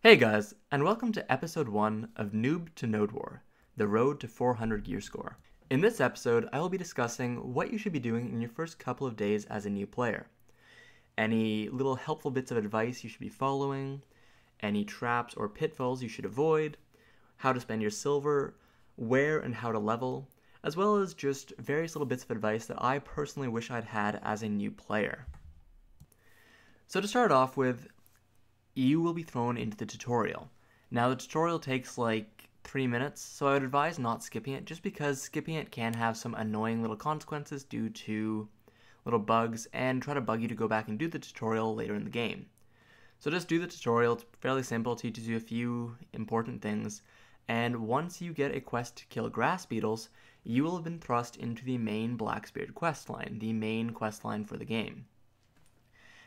Hey guys, and welcome to episode 1 of Noob to Nodewar, the road to 400 gear score. In this episode, I will be discussing what you should be doing in your first couple of days as a new player. Any little helpful bits of advice you should be following, any traps or pitfalls you should avoid, how to spend your silver, where and how to level, as well as just various little bits of advice that I personally wish I'd had as a new player. So to start off with, you will be thrown into the tutorial. Now the tutorial takes like 3 minutes, so I would advise not skipping it just because skipping it can have some annoying little consequences due to little bugs and try to bug you to go back and do the tutorial later in the game. So just do the tutorial, it's fairly simple, teaches you a few important things, and once you get a quest to kill grass beetles, you will have been thrust into the main Blackspirit questline, the main questline for the game.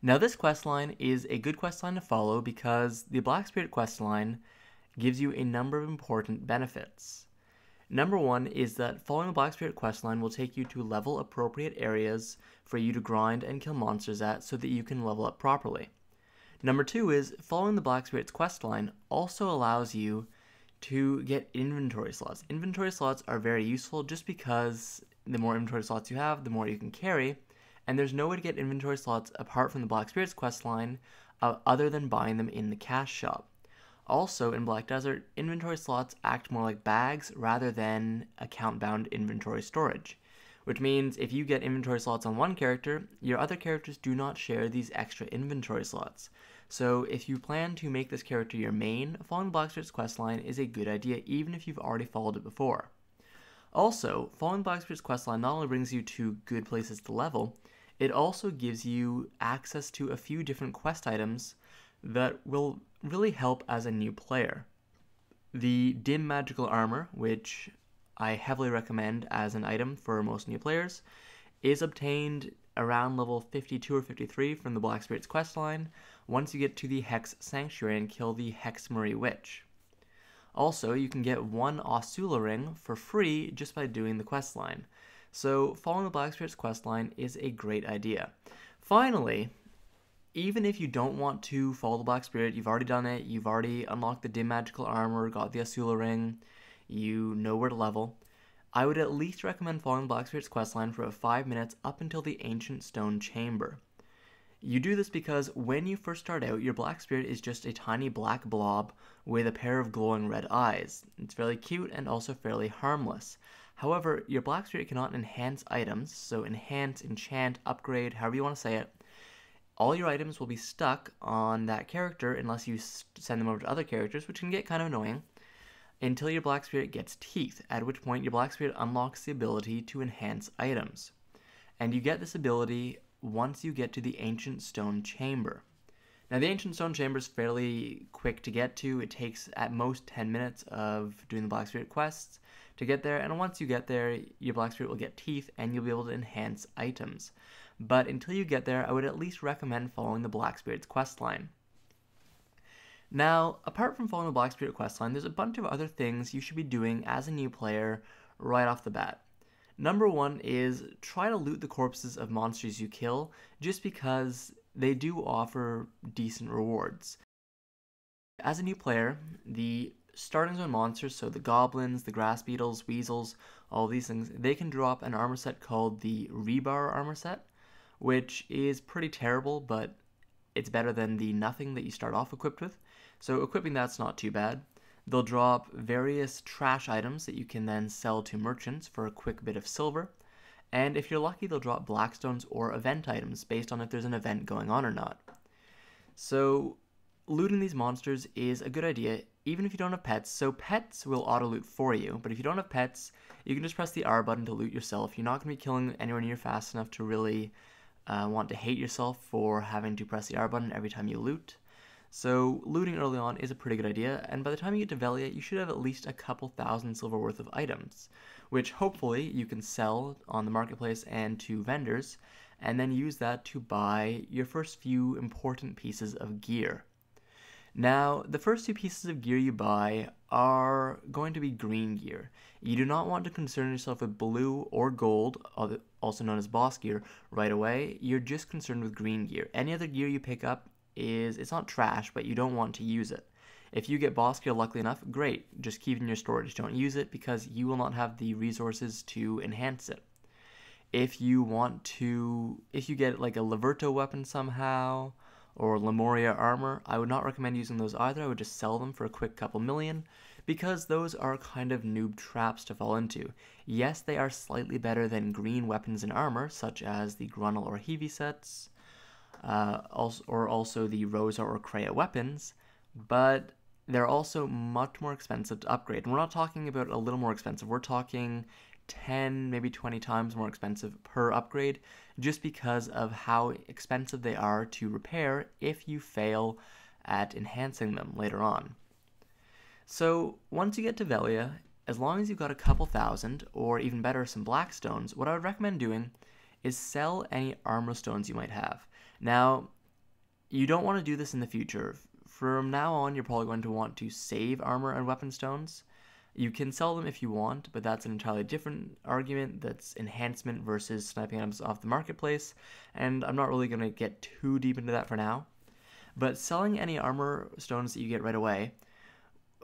Now this questline is a good questline to follow because the Blackspirit questline gives you a number of important benefits. Number one is that following the Blackspirit questline will take you to level appropriate areas for you to grind and kill monsters at so that you can level up properly. Number two is following the Blackspirit's questline also allows you to get inventory slots. Inventory slots are very useful just because the more inventory slots you have, the more you can carry. And there's no way to get inventory slots apart from the Blackspirit's questline other than buying them in the cash shop. Also, in Black Desert, inventory slots act more like bags rather than account-bound inventory storage, which means if you get inventory slots on one character, your other characters do not share these extra inventory slots. So if you plan to make this character your main, following Blackspirit's questline is a good idea even if you've already followed it before. Also, following Blackspirit's questline not only brings you to good places to level, it also gives you access to a few different quest items that will really help as a new player. The dim magical armor, which I heavily recommend as an item for most new players, is obtained around level 52 or 53 from the Blackspirit's questline once you get to the Hex Sanctuary and kill the Hexmery Witch. Also, you can get one Osula ring for free just by doing the questline. So following the Blackspirit's questline is a great idea. Finally, even if you don't want to follow the Blackspirit, you've already done it, you've already unlocked the dim magical armor, got the Osula ring, you know where to level, I would at least recommend following the Blackspirit's questline for about 5 minutes up until the Ancient Stone Chamber. You do this because when you first start out, your Blackspirit is just a tiny black blob with a pair of glowing red eyes. It's fairly cute and also fairly harmless. However, your Blackspirit cannot enhance items, so enhance, enchant, upgrade, however you want to say it. All your items will be stuck on that character unless you send them over to other characters, which can get kind of annoying, until your Blackspirit gets teeth, at which point your Blackspirit unlocks the ability to enhance items. And you get this ability once you get to the Ancient Stone Chamber. Now the Ancient Stone Chamber is fairly quick to get to. It takes at most 10 minutes of doing the Blackspirit quests to get there, and once you get there, your Blackspirit will get teeth and you'll be able to enhance items. But until you get there, I would at least recommend following the Blackspirit's questline. Now, apart from following the Blackspirit questline, there's a bunch of other things you should be doing as a new player right off the bat. Number one is try to loot the corpses of monsters you kill, just because they do offer decent rewards. As a new player, the starting zone monsters, so the goblins, the grass beetles, weasels, all these things, they can drop an armor set called the Rebar armor set, which is pretty terrible, but it's better than the nothing that you start off equipped with. So equipping that's not too bad. They'll drop various trash items that you can then sell to merchants for a quick bit of silver. And if you're lucky, they'll drop blackstones or event items based on if there's an event going on or not. So looting these monsters is a good idea, even if you don't have pets. So pets will auto-loot for you, but if you don't have pets, you can just press the R button to loot yourself. You're not going to be killing anywhere near fast enough to really want to hate yourself for having to press the R button every time you loot. So looting early on is a pretty good idea, and by the time you get to Velia, you should have at least a couple thousand silver worth of items, which hopefully you can sell on the marketplace and to vendors, and then use that to buy your first few important pieces of gear. Now, the first two pieces of gear you buy are going to be green gear. You do not want to concern yourself with blue or gold, also known as boss gear, right away. You're just concerned with green gear. Any other gear you pick up it's not trash, but you don't want to use it. If you get boss gear luckily enough, great, just keep it in your storage. Don't use it because you will not have the resources to enhance it. If you get like a Liberto weapon somehow, or Lemuria armor, I would not recommend using those either. I would just sell them for a quick couple million, because those are kind of noob traps to fall into. Yes, they are slightly better than green weapons and armor, such as the Grunnel or Heavy sets, also the Rosa or Kreia weapons, but they're also much more expensive to upgrade. And we're not talking about a little more expensive, we're talking 10, maybe 20 times more expensive per upgrade, just because of how expensive they are to repair if you fail at enhancing them later on. So once you get to Velia, as long as you've got a couple thousand, or even better, some black stones, what I would recommend doing is sell any armor stones you might have. Now, you don't want to do this in the future. From now on, you're probably going to want to save armor and weapon stones. You can sell them if you want, but that's an entirely different argument. That's enhancement versus sniping items off the marketplace, and I'm not really going to get too deep into that for now. But selling any armor stones that you get right away,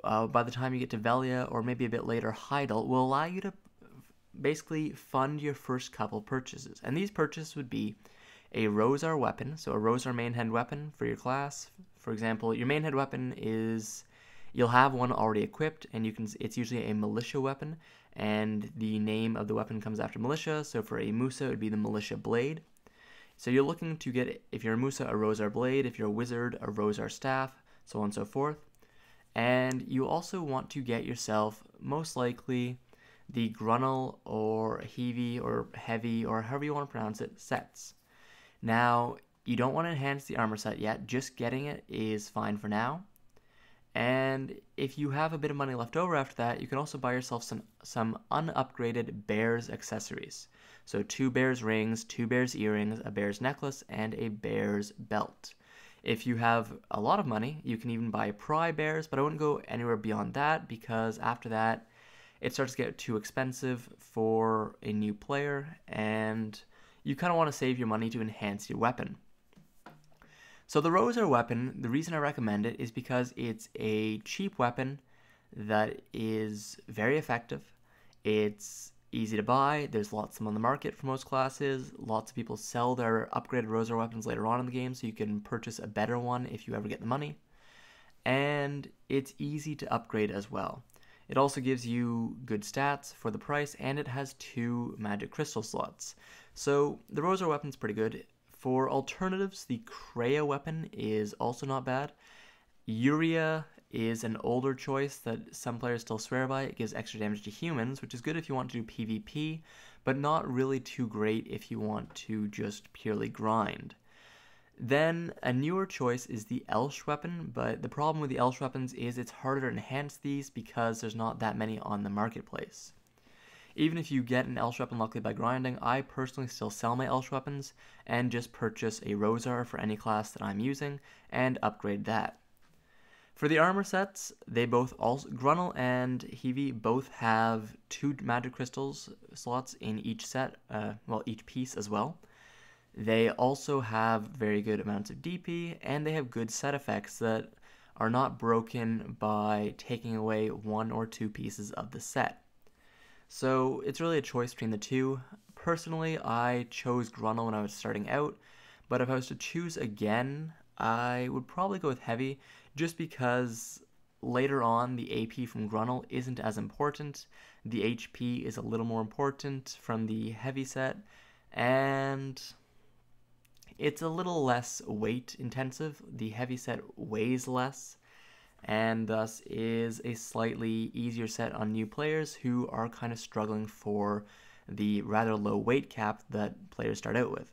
by the time you get to Velia, or maybe a bit later Heidel, will allow you to basically fund your first couple purchases. And these purchases would be a Rosar weapon, so a Rosar main hand weapon for your class. For example, your main hand weapon is... You'll have one already equipped, and it's usually a militia weapon, and the name of the weapon comes after militia, so for a Musa, it would be the militia blade. So you're looking to get, if you're a Musa, a Rosar blade, if you're a wizard, a Rosar staff, so on and so forth. And you also want to get yourself, most likely, the Grunnel or Heavy or Heavy, or however you want to pronounce it, sets. Now, you don't want to enhance the armor set yet, just getting it is fine for now. And if you have a bit of money left over after that, you can also buy yourself some unupgraded bear's accessories. So 2 bear's rings, 2 bear's earrings, a bear's necklace, and a bear's belt. If you have a lot of money, you can even buy pry bears, but I wouldn't go anywhere beyond that, because after that, it starts to get too expensive for a new player, and you kind of want to save your money to enhance your weapon. So the Rosar weapon, the reason I recommend it is because it's a cheap weapon that is very effective. It's easy to buy. There's lots of them on the market for most classes. Lots of people sell their upgraded Rosar weapons later on in the game, so you can purchase a better one if you ever get the money. And it's easy to upgrade as well. It also gives you good stats for the price, and it has 2 magic crystal slots. So the Rosar weapon's pretty good. For alternatives, the Kreia weapon is also not bad. Uria is an older choice that some players still swear by. It gives extra damage to humans, which is good if you want to do PvP, but not really too great if you want to just purely grind. Then a newer choice is the Elsh weapon, but the problem with the Elsh weapons is it's harder to enhance these because there's not that many on the marketplace. Even if you get an Elsh weapon luckily by grinding, I personally still sell my Elsh weapons and just purchase a Rosar for any class that I'm using and upgrade that. For the armor sets, they both also, Grunnel and Heavy both have 2 magic crystals slots in each set, each piece as well. They also have very good amounts of DP, and they have good set effects that are not broken by taking away 1 or 2 pieces of the set. So it's really a choice between the 2. Personally, I chose Grunnel when I was starting out, but if I was to choose again, I would probably go with Heavy, just because later on the AP from Grunnel isn't as important. The HP is a little more important from the Heavy set, and it's a little less weight intensive. The Heavy set weighs less, and thus is a slightly easier set on new players who are kind of struggling for the rather low weight cap that players start out with.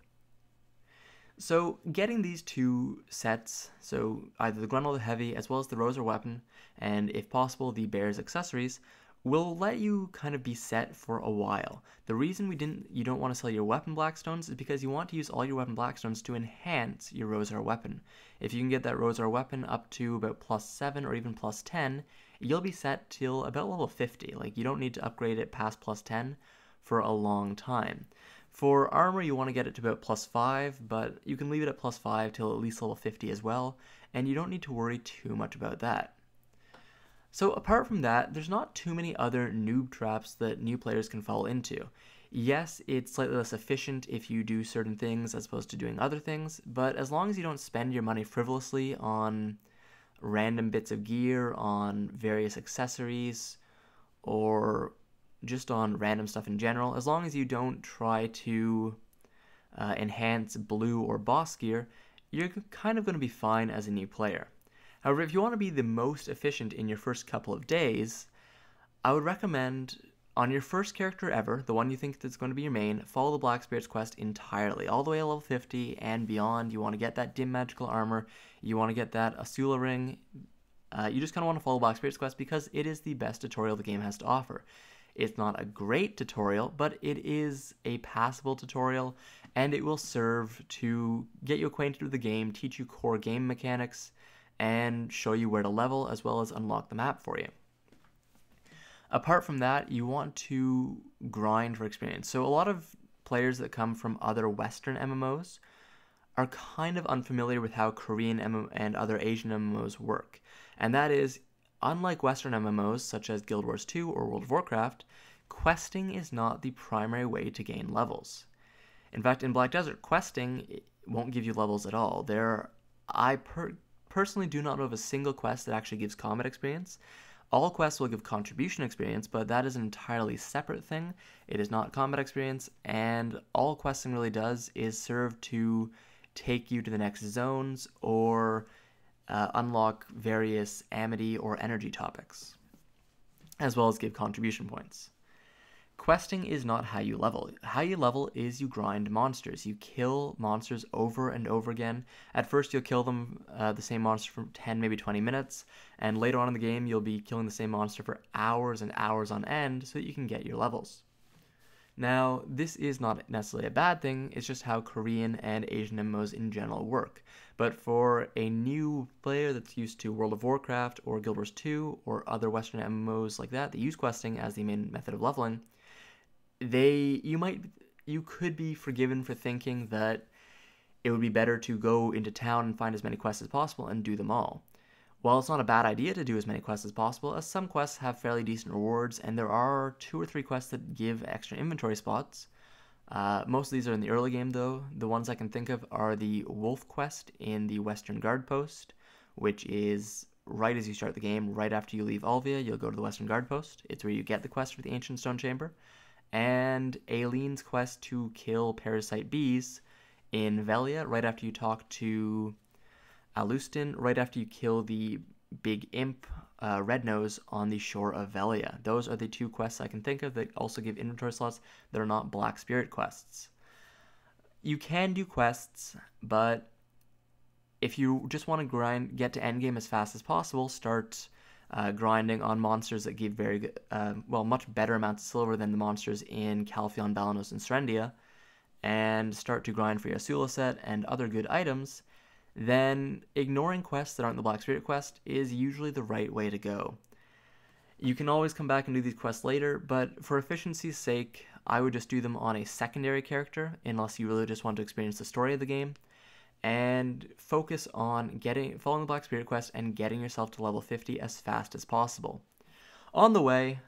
So getting these 2 sets, so either the Grunnel or the Heavy, as well as the Rosar weapon, and if possible the Bear's accessories, will let you kind of be set for a while. The reason you don't want to sell your weapon Blackstones is because you want to use all your weapon Blackstones to enhance your Rosar weapon. If you can get that Rosar weapon up to about +7 or even +10, you'll be set till about level 50. Like, you don't need to upgrade it past +10 for a long time. For armor, you want to get it to about +5, but you can leave it at +5 till at least level 50 as well, and you don't need to worry too much about that. So apart from that, there's not too many other noob traps that new players can fall into. Yes, it's slightly less efficient if you do certain things as opposed to doing other things, but as long as you don't spend your money frivolously on random bits of gear, on various accessories, or just on random stuff in general, as long as you don't try to enhance blue or boss gear, you're kind of going to be fine as a new player. However, if you want to be the most efficient in your first couple of days, I would recommend on your first character ever, the one you think that's going to be your main, follow the Black Spirit's quest entirely, all the way to level 50 and beyond. You want to get that dim magical armor, you want to get that Asula ring. You just kind of want to follow Black Spirit's quest because it is the best tutorial the game has to offer. It's not a great tutorial, but it is a passable tutorial, and it will serve to get you acquainted with the game, teach you core game mechanics, and show you where to level, as well as unlock the map for you. Apart from that, you want to grind for experience. So a lot of players that come from other Western MMOs are kind of unfamiliar with how Korean and other Asian MMOs work. And that is, unlike Western MMOs such as Guild Wars 2 or World of Warcraft, questing is not the primary way to gain levels. In fact, in Black Desert, questing won't give you levels at all. I personally do not know of a single quest that actually gives combat experience. All quests will give contribution experience, but that is an entirely separate thing. It is not combat experience, and all questing really does is serve to take you to the next zones or unlock various amity or energy topics, as well as give contribution points. Questing is not how you level. How you level is you grind monsters. You kill monsters over and over again. At first you'll kill them, the same monster for 10, maybe 20 minutes, and later on in the game you'll be killing the same monster for hours and hours on end so that you can get your levels. Now, this is not necessarily a bad thing, it's just how Korean and Asian MMOs in general work. But for a new player that's used to World of Warcraft or Guild Wars 2 or other Western MMOs like that use questing as the main method of leveling, you could be forgiven for thinking that it would be better to go into town and find as many quests as possible and do them all. While it's not a bad idea to do as many quests as possible, as some quests have fairly decent rewards, and there are 2 or 3 quests that give extra inventory spots. Most of these are in the early game, though. The ones I can think of are the Wolf quest in the Western Guard Post, which is right as you start the game, right after you leave Alvia, you'll go to the Western Guard Post. It's where you get the quest for the Ancient Stone Chamber. And Aileen's quest to kill parasite bees in Velia, right after you talk to Alustin, right after you kill the big imp, Red Nose, on the shore of Velia. Those are the 2 quests I can think of that also give inventory slots that are not Black Spirit quests. You can do quests, but if you just want to get to endgame as fast as possible, start grinding on monsters that give very good, much better amounts of silver than the monsters in Calphion, Balanos, and Serendia, and start to grind for your Asula set and other good items, then ignoring quests that aren't the Black Spirit quest is usually the right way to go. You can always come back and do these quests later, but for efficiency's sake, I would just do them on a secondary character, unless you really just want to experience the story of the game, and focus on following the Black Spirit quest and getting yourself to level 50 as fast as possible. On the way,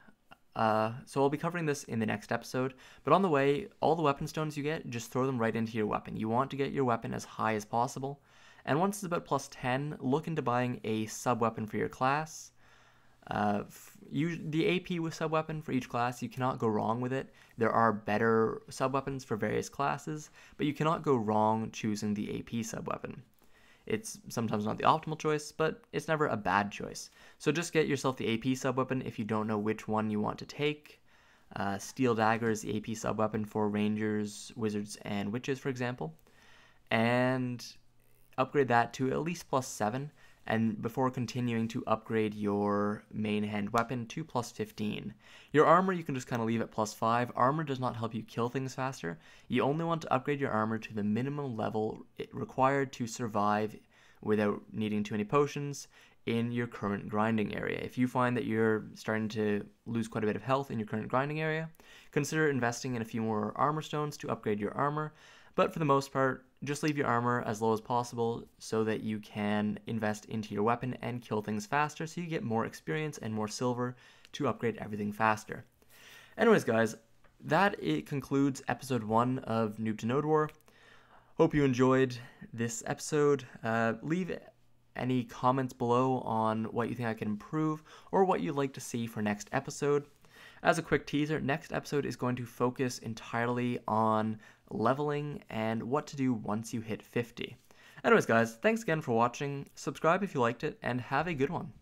so I'll be covering this in the next episode, but on the way, all the weapon stones you get, just throw them right into your weapon. You want to get your weapon as high as possible, and once it's about plus 10, look into buying a sub-weapon for your class. The AP with sub-weapon for each class, you cannot go wrong with it. There are better sub-weapons for various classes, but you cannot go wrong choosing the AP sub-weapon. It's sometimes not the optimal choice, but it's never a bad choice. So just get yourself the AP sub-weapon if you don't know which one you want to take. Steel Dagger is the AP sub-weapon for Rangers, Wizards, and Witches, for example. And upgrade that to at least plus 7. And before continuing to upgrade your main hand weapon to plus 15. Your armor you can just kind of leave at plus 5. Armor does not help you kill things faster. You only want to upgrade your armor to the minimum level required to survive without needing too many potions in your current grinding area. If you find that you're starting to lose quite a bit of health in your current grinding area, consider investing in a few more armor stones to upgrade your armor. But for the most part, just leave your armor as low as possible so that you can invest into your weapon and kill things faster so you get more experience and more silver to upgrade everything faster. Anyways, guys, it concludes episode 1 of Noob to Nodewar. Hope you enjoyed this episode. Leave any comments below on what you think I can improve or what you'd like to see for next episode. As a quick teaser, next episode is going to focus entirely on leveling and what to do once you hit 50. Anyways, guys, thanks again for watching. Subscribe if you liked it, and have a good one.